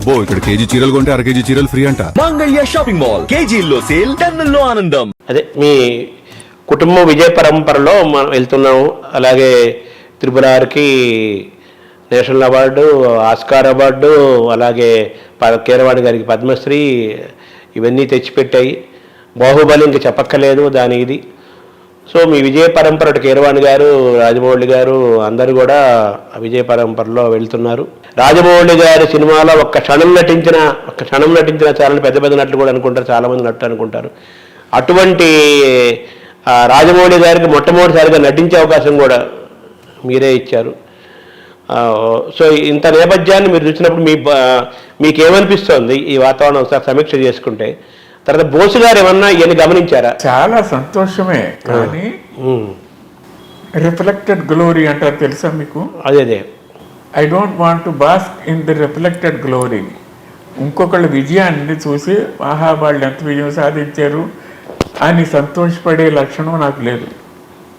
అబ్బో ఇక్కడ కేజీ చీరలు కొంటే అర కేజీ చీరలు ఫ్రీ అంట. మంగళ్య షాపింగ్ మాల్, కేజీల్లో సేల్, టన్నుల్లో ఆనందం. అదే మీ కుటుంబం విజయ పరంపరలో మనం వెళ్తున్నాము. అలాగే త్రిపురార్కి నేషనల్ అవార్డు, ఆస్కార్ అవార్డు, అలాగే కీరవాణి గారికి పద్మశ్రీ, ఇవన్నీ తెచ్చిపెట్టాయి. బాహుబలి ఇంక చెప్పక్కర్లేదు దాని ఇది. సో మీ విజయ పరంపర కీరవాణి గారు, రాజమౌళి గారు అందరూ కూడా విజయ పరంపరలో వెళ్తున్నారు. రాజమౌళి గారి సినిమాలో ఒక్క క్షణం నటించిన చాలా పెద్ద పెద్ద నటులు కూడా అనుకుంటారు, చాలామంది నటులు అనుకుంటారు. అటువంటి రాజమౌళి గారికి మొట్టమొదటిసారిగా నటించే అవకాశం కూడా మీరే ఇచ్చారు. సో ఇంత నేపథ్యాన్ని మీరు చూసినప్పుడు మీకేమనిపిస్తోంది ఈ వాతావరణం ఒకసారి సమీక్ష చేసుకుంటే? తర్వాత బోసు గారు ఏమన్నా ఇవన్నీ గమనించారా? చాలా సంతోషమే, కానీ రిఫ్లెక్టెడ్ గ్లోరీ అంటారు తెలుసా మీకు? అదే I don't want to bask in the reflected glory. ఇంకొకళ్ళ విజయాన్ని చూసి ఆహా వాళ్ళు ఎంత విజయం సాధించారు అని సంతోషపడే లక్షణం నాకు లేదు.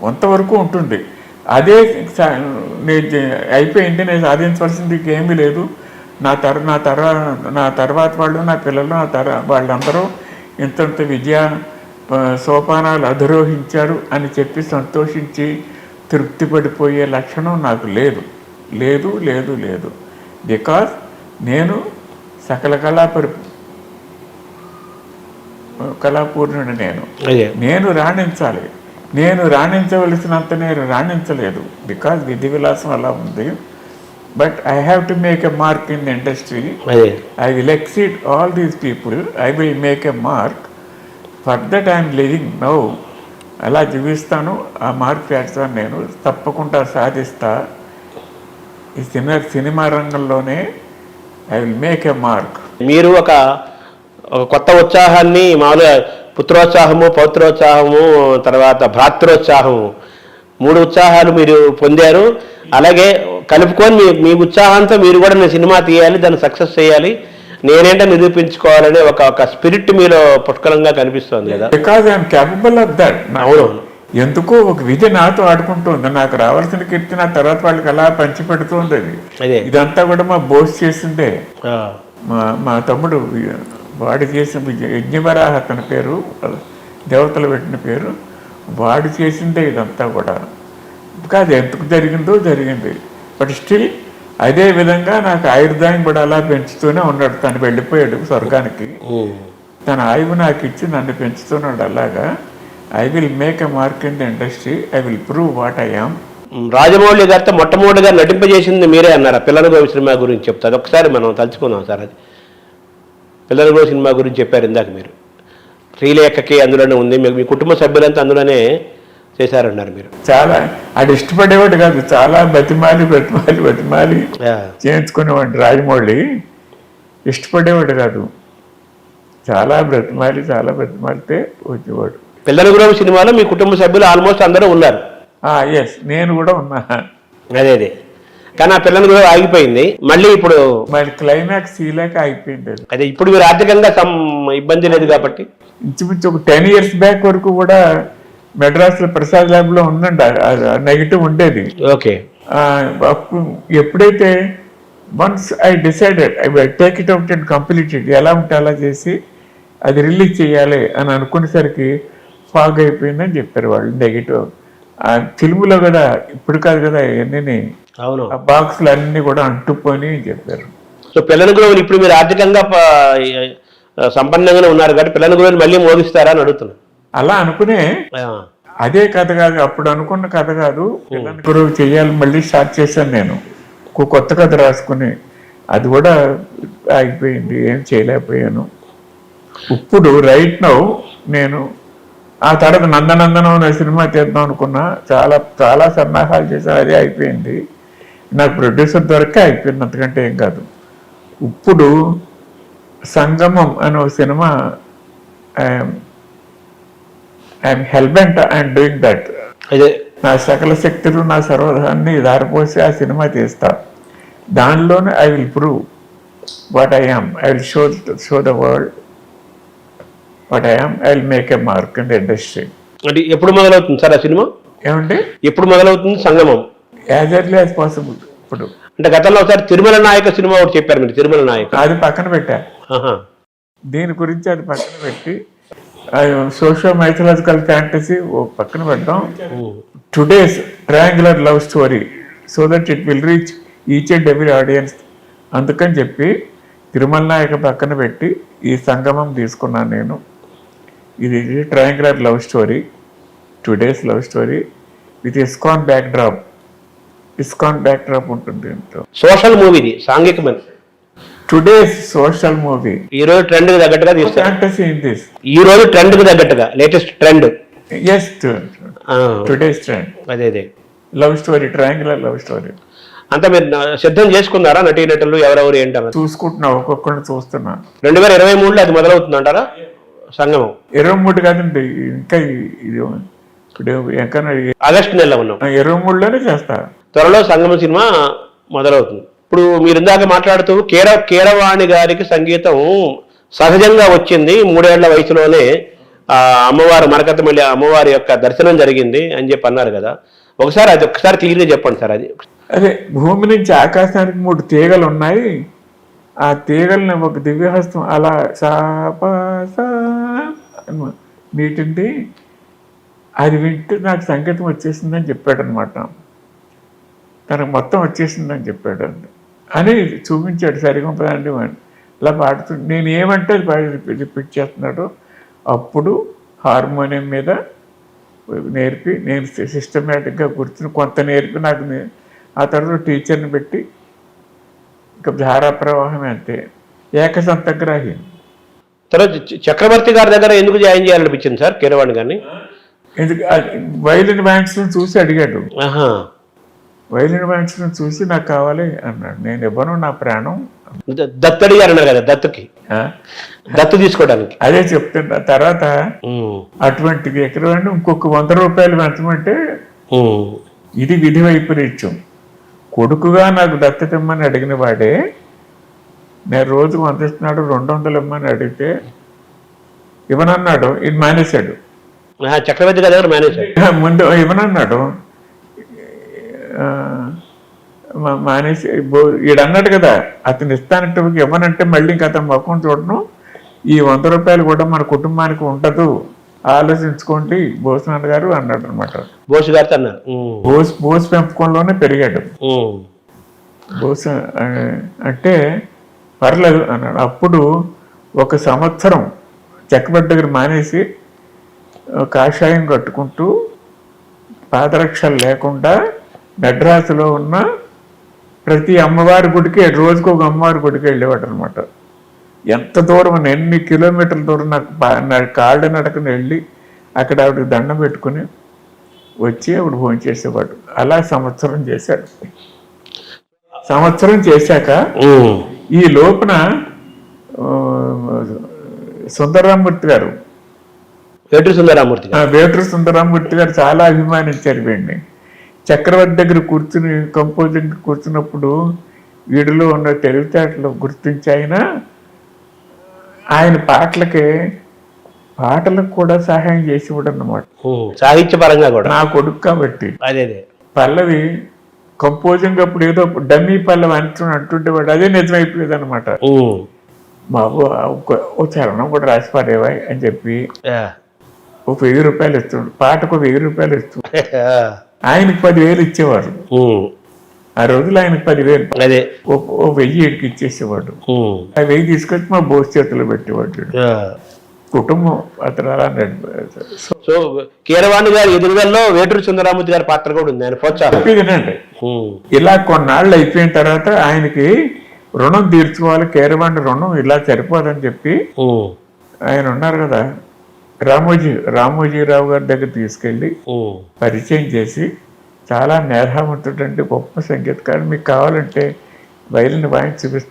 కొంతవరకు ఉంటుంది. అదే అయిపోయింది, నేను సాధించవలసింది ఏమీ లేదు, నా తర్వాత వాళ్ళు, నా పిల్లలు, వాళ్ళందరూ ఇంతంత విజయ సోపానాలు అధిరోహించారు అని చెప్పి సంతోషించి తృప్తి పడిపోయే లక్షణం నాకు లేదు లేదు లేదు లేదు బికాజ్ నేను సకల కళాపూర్ణుడు. నేను రాణించాలి. నేను రాణించవలసినంత నేను రాణించలేదు బికాజ్ విధి విలాసం అలా ఉంది. But I have to make a mark in the industry. I will exceed all these people. I will make a mark. For that I am living now. అలా జీవిస్తాను, ఆ మార్క్ చేస్తాను. నేను తప్పకుండా సాధిస్తా. ఈ సినిమా రంగంలోనే I will make a mark. మీరు ఒక కొత్త ఉత్సాహాన్ని, మామూలుగా పుత్రోత్సాహము, పౌత్రోత్సాహము, తర్వాత భ్రాతృోత్సాహము, 3 ఉత్సాహాలు మీరు పొందారు. అలాగే కలుపుకొని మీ ఉత్సాహంతో మీరు కూడా నేను సినిమా తీయాలి, దాన్ని సక్సెస్ చేయాలి, నేనేంటో నిరూపించుకోవాలనే ఒక స్పిరిట్ మీలో పుష్కలంగా కనిపిస్తుంది కదా. Because I'm capable of that. అవునవును. ఎందుకో ఒక విధి నాతో ఆడుకుంటుంది. నాకు రావాల్సిన కీర్తి నా తర్వాత వాళ్ళకి అలా పంచి పెడుతుంది. అది ఇదంతా కూడా మా బోస్ చేసిందే. మా తమ్ముడు వాడు చేసిన యజ్ఞవరాహ, అతని పేరు, దేవతలు పెట్టిన పేరు, వాడు చేసిందే ఇదంతా కూడా. కాదు ఎందుకు జరిగింది. బట్ స్టిల్ అదే విధంగా నాకు ఆయుర్దాయం కూడా అలా పెంచుతూనే ఉన్నాడు. తను వెళ్ళిపోయాడు స్వర్గానికి, తన ఆయువు నాకు ఇచ్చి నన్ను పెంచుతున్నాడు. అలాగా I will make a mark in the industry. I will prove what I am. Rajamouli గారితో మొట్టమొదటిగా నటింపజేసింది మీరే అన్నారు. పిల్లల గోవి సినిమా గురించి చెప్తారు ఒకసారి మనం తలుచుకుందాం సార్. అది పిల్లల గోవి సినిమా గురించి చెప్పారు ఇందాక మీరు. శ్రీలేఖకి అందులోనే ఉంది, మీ కుటుంబ సభ్యులంతా అందులోనే చేశారన్నారు మీరు. చాలా అది ఇష్టపడేవాడు కాదు, చాలా బతిమాలి చేయించుకునేవాడు. రాజమౌళి ఇష్టపడేవాడు కాదు, చాలా బ్రతిమాలితే వచ్చేవాడు. పిల్లల గురించి సినిమాలో మీ కుటుంబ సభ్యులు ఆల్మోస్ట్ అందరూ ఉన్నారు. ఎస్, నేను కూడా ఉన్నా. అదే కానీ ఆ పిల్లల గురించి ఆగిపోయింది. మళ్ళీ ఇప్పుడు క్లైమాక్స్ తీయలేక అయిపోయింది. అదే ఇప్పుడు మీరు ఆర్థికంగా ఇబ్బంది లేదు కాబట్టి ఇంచుమించు ఒక 10 years బ్యాక్ వరకు కూడా మెడ్రాస్లో ప్రసాద్ ల్యాబ్లో ఉందండి, నెగిటివ్ ఉండేది. ఓకే. ఎప్పుడైతే once I decided I will take it out and complete it, ఎలా ఉంటే అలా చేసి అది రిలీజ్ చేయాలి అని అనుకునేసరికి ఫాగ్ అయిపోయిందని చెప్పారు వాళ్ళు. నెగిటివ్ ఆ ఫిల్మ్లో కదా, ఇప్పుడు కాదు కదా, ఇవన్నీ ఆ బాక్సులు అన్నీ కూడా అంటుపోయి చెప్పారు. సో పిల్లల గురించి ఇప్పుడు మీరు ఆర్థికంగా సంపన్నంగానే ఉన్నారు కాబట్టి పిల్లల గురించి మళ్ళీ మోగిస్తారా అని అడుగుతున్నా. అలా అనుకునే అదే కథ కాదు, అప్పుడు అనుకున్న కథ కాదు, పిల్లల గురువు చెయ్యాలి మళ్ళీ స్టార్ట్ చేశాను నేను. కొత్త కథ రాసుకుని అది కూడా ఆగిపోయింది, ఏం చేయలేకపోయాను. ఇప్పుడు రైట్ నౌ నేను ఆ తర్వాత నందనందనం అనే సినిమా చేద్దాం అనుకున్నా, చాలా సన్నాహాలు చేశాను, అదే అయిపోయింది. నాకు ప్రొడ్యూసర్ దొరక అయిపోయింది, అంతకంటే ఏం కాదు. ఇప్పుడు సంగమం అనే ఒక cinema, I'm hellbent I'm doing that. నా సకల శక్తులు, నా సర్వధాన్ని దారిపోసి ఆ సినిమా తీస్తా. దానిలోనే I will prove what I am. I will show the world what I am. I will make a mark in the industry. అంటే ఎప్పుడు మొదలవుతుంది సార్ ఆ సినిమా? ఏమండి ఎప్పుడు మొదలవుతుంది సంగమం? As early as possible. ఇప్పుడు అంటే గతంలో ఒకసారి తిరుమల నాయక సినిమా ఒకటి చెప్పారు మీరు, తిరుమల నాయక. అది పక్కన పెట్టా. ఆహా. దీని గురించి అది పక్కన పెట్టి సోషల్ మైథలాజికల్ ఫ్యాంటసీ ఓ పక్కన పెడతాం. Today's triangular love story so that it will reach each and every audience. అందుకని చెప్పి తిరుమల నాయక పక్కన పెట్టి ఈ సంగమం తీసుకున్నాను నేను. ఇది triangular love story, today's love story with ISKCON backdrop. ISKCON backdrop ఉంటుంది దీంట్లో. సోషల్ మూవీది, సాంఘికమైన టుడేస్ సోషల్ మూవీ. ఈ రోజు ట్రెండ్ కి తగ్గట్టుగా తీస్తారు. Fantasy in this. ఈ రోజు ట్రెండ్ కి తగ్గట్టుగా, latest trend. Yes, today's trend. అదే love story, triangular love story. అంతా మీరు సిద్ధం చేసుకున్నారా నటీనటులు ఎవరెవరు ఏంటన్నారు? చూసుకుంటున్నా, ఒక్కొక్కరిని చూస్తున్నా. 2023లో అది మొదలవుతుంది అంటారా సంగమం? 23 కాదండి, ఇంకా ఇది ఇప్పుడు ఇంకా ఆగస్టు నెలలో ఉన్నాం. 23లోనే చేస్తా. త్వరలో సంగమం సినిమా మొదలవుతుంది. ఇప్పుడు మీరు ఇందాక మాట్లాడుతూ కీరవాణి గారికి సంగీతం సహజంగా వచ్చింది, 3 ఏళ్ల వయసులోనే అమ్మవారు మరకతమల్లి అమ్మవారి యొక్క దర్శనం జరిగింది అని చెప్పి అన్నారు కదా. ఒకసారి క్లియర్గా చెప్పండి సార్. అదే భూమి నుంచి ఆకాశానికి 3 తీగలు ఉన్నాయి. ఆ తీగల్ని ఒక దివ్యహస్తం అలా నీటింది. అది వింటూ నాకు సంగీతం వచ్చేసిందని చెప్పాడు అనమాట. తనకు మొత్తం వచ్చేసిందని చెప్పాడు అని చూపించాడు. సరిగొంపదండి అని అలా పాడుతూ నేను ఏమంటే అది పాడి రిపీట్ చేస్తున్నాడు. అప్పుడు హార్మోనియం మీద నేర్పి నేను సిస్టమేటిక్గా కూర్చుని కొంత నేర్పి నాకు ఆ తర్వాత టీచర్ని పెట్టి ఇంకా ధారా ప్రవాహం అంతే, ఏకసంతగ్రాహి. తర్వాత చక్రవర్తి గారి దగ్గర ఎందుకు జాయిన్ చేయాలనిపించింది సార్ కీరవాణి గారిని? ఎందుకు వైలిన్ బ్యాండ్స్ని చూసి అడిగాడు. వైలిన్ బ్యాండ్స్ని చూసి నాకు కావాలి అన్నాడు. నేను ఇవ్వను, నా ప్రాణం. దత్తు అడిగారు అన్నారు కదా, దత్తు తీసుకోవడానికి. అదే చెప్తున్నా. తర్వాత అటువంటిది ఎక్కడ ఇంకొక 100 రూపాయలు పెంచమంటే ఇది విధి వైపరీత్యం. కొడుకుగా నాకు దత్తత ఇమ్మని అడిగిన వాడే నేను రోజుకు 100 ఇస్తున్నాడు, 200 ఇమ్మని అడిగితే ఇవ్వనన్నాడు. ఇది మానేశాడు. చక్రవర్తి గారి దగ్గర మానేశాడు. ముందు ఇవ్వనన్నాడు, మానేసి ఈడన్నాడు కదా అతను ఇస్తానంటే ఇవ్వనంటే మళ్ళీ ఇంకా అతను మొక్కం చూడను. ఈ 100 రూపాయలు కూడా మన కుటుంబానికి ఉండదు, ఆలోచించుకోండి బోసనాథ్ గారు అన్నాడు అనమాట. బోస్ పెంపకంలోనే పెరిగాడు. బోస్ అంటే పర్లేదు అన్నాడు. అప్పుడు 1 సంవత్సరం చక్రవర్తి దగ్గర మానేసి కాషాయం కట్టుకుంటూ పాదరక్షలు లేకుండా మెడ్రాసులో ఉన్న ప్రతి అమ్మవారి గుడికి రోజుకు ఒక అమ్మవారి గుడికి వెళ్ళేవాడు అనమాట. ఎంత దూరం, ఎన్ని కిలోమీటర్ల దూరం నాకు కాళ్ళ నడకని వెళ్ళి అక్కడ ఆవిడకి దండం పెట్టుకుని వచ్చి ఆవిడ భోజనం చేసేవాడు. అలా సంవత్సరం చేశాడు. సంవత్సరం చేశాక ఈ లోపున సుందరరామూర్తి గారు, వేటూరు సుందరరామూర్తి గారు చాలా అభిమానించారు వీడిని. చక్రవర్తి దగ్గర కూర్చుని కంపోజింగ్ కూర్చున్నప్పుడు వీడిలో ఉన్న తెలివితేటలు గుర్తించి ఆయన పాటలకు కూడా సహాయం చేసేవాడు అన్నమాట. సాహిత్యపరంగా కూడా నా కొడుకు కాబట్టి. అదే పల్లవి కంపోజింగ్ అప్పుడు ఏదో డమ్మీ పల్లవి అంటుండేవాడు. అదే నిజమైపోయేది అనమాట. బాబు ఓ చరణం కూడా రాసి పాడేవా అని చెప్పి ఒక 1000 రూపాయలు ఇస్తున్నాడు. పాటకు 1000 రూపాయలు ఇస్తున్నాడు. ఆయనకి 10,000 ఇచ్చేవాడు. ఆ రోజులు ఆయనకు 10,000, ఓ 1000 ఇచ్చేసేవాడు. ఆ 1000 తీసుకొచ్చి మా బోస్ చేతిలో పెట్టేవాడు. కుటుంబం అతను అలా నడిపారు. సో కీరవాణి గారి ఎదుగుదలలో వేటూరు సుందరరామూర్తి గారి పాత్ర కూడా ఉంది. ఆయన ప్రోత్సాహండి. ఇలా కొన్నాళ్ళు అయిపోయిన తర్వాత ఆయనకి రుణం తీర్చుకోవాలి, కీరవాణి రుణం ఇలా సరిపోదని చెప్పి ఆయన ఉన్నారు కదా రామోజీరావు గారి దగ్గర తీసుకెళ్ళి పరిచయం చేసి, చాలా మేధావంతుడంటే గొప్ప సంగీతకారుడు, మీకు కావాలంటే వైలిన్ వాయించి చూపిస్తే